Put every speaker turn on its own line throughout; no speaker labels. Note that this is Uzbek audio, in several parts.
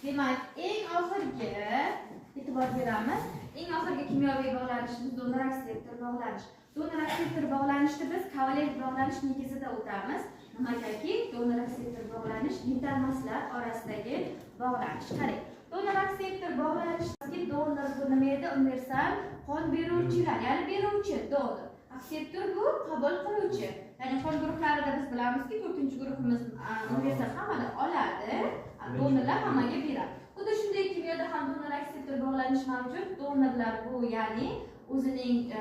Demak, eng oxirgi e'tibor beramiz. Eng oxirgi kimyoviy bog'lanishimiz donor akseptor bog'lanish. Donor akseptor bog'lanishda biz kovalent bog'lanish negizida o'tamiz. Nimagaki, donor akseptor bog'lanish metal maslar orasidagi bog'lanish. Qarang. Donor akseptor bog'lanishda donor bu nima edi? Universal qon beruvchilar, ya'ni beruvchi donor. Akseptor bu qabul qiluvchi. Ya'ni qon guruhlarida biz bilamizki, 4-guruhimiz universal hammani oladi, donorlar hammaga beradi. Xuddi shunday kimyoda ham donor akseptor bog'lanish mavjud. Donorlar bu ya'ni o'zining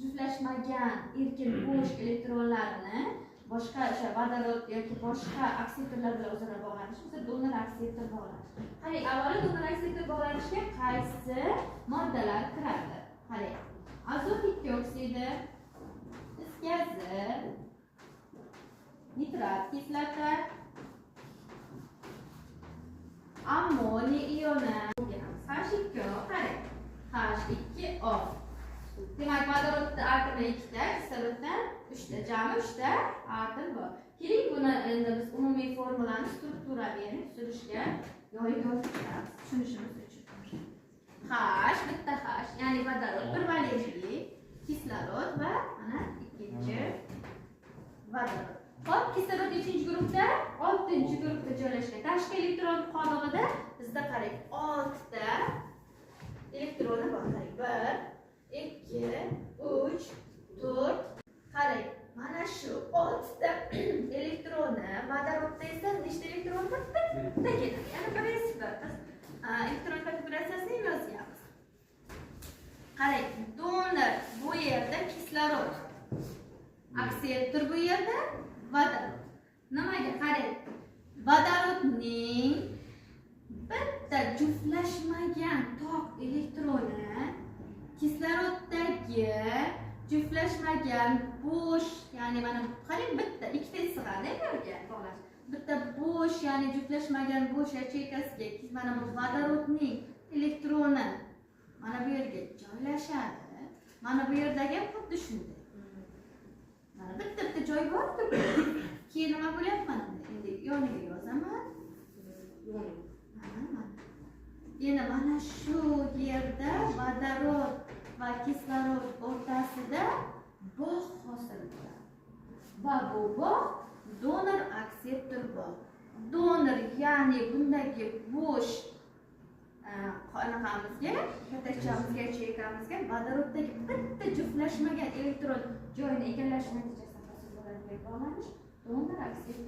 juftlashmagan erkin bo'sh elektronlarini boshqa o'sha vodorod yoki boshqa akseptorlar bilan o'zaro bog'lanish, o'sha donor akseptor bog'lanish. Qarang, avvalo donor akseptor bog'lanishga qaysi moddalar kiradi? Qarang. Azot ikki oksidi, is gazi, nitrat kislota, ammoniy ioni, H2O, qarang. H2O. Demak, vodorodda atomi 2 ta, kisloroddan 3 ta, jami 3 ta atom bor. Keling, buni endi biz umumiy formulani strukturaviy tuzilishga yoyib yozamiz, tushunishimiz uchun. H, bitta H, ya'ni vodorod, bir valentli, kislorod va mana ikkinchi vodorod. Hop, kislorod 3-guruhda, 6-guruhda joylashgan. Tashqi elektron qonig'ida bizda qarang, 6 ta elektroni bor. Qarang, 1, 2, 3, 4. Qarang, mana shu 6 ta elektroni, vodorodda esa nechta elektron bor? Bitta keladi. Ya'ni birinchi biz elektron konfiguratsiyasini yozyapmiz. Qarang, donor bu yerda kislorod, akseptor bu yerda vodorod. Nimaga? Qarang, vodorodning bitta juftlashmagan tok elektroni kisloroddagi juftlashmagan bo'sh, ya'ni mana qarang, bitta ikkita sig'adi yerga bog'lash. Bitta bo'sh, ya'ni juftlashmagan bo'sh yacheykasiga mana bu vodorodning elektroni mana bu yerga joylashadi. Mana bu yerdagi xuddi shunday. Mana bitta joy bor-ku. Keyin nima bo'lyapti mana? Endi yoniga yozaman. Yana mana shu yerda vodorod va kislorod o'rtasida bog' hosil bo'ladi. Va bu bog' donor akseptor bog'. Donor, ya'ni bundagi bo'sh qonig'imizga, katakchamizga, yacheykamizga vodoroddagi bitta juftlashmagan elektron joyini egallash natijasida hosil bo'ladigan bog'lanish donor akseptor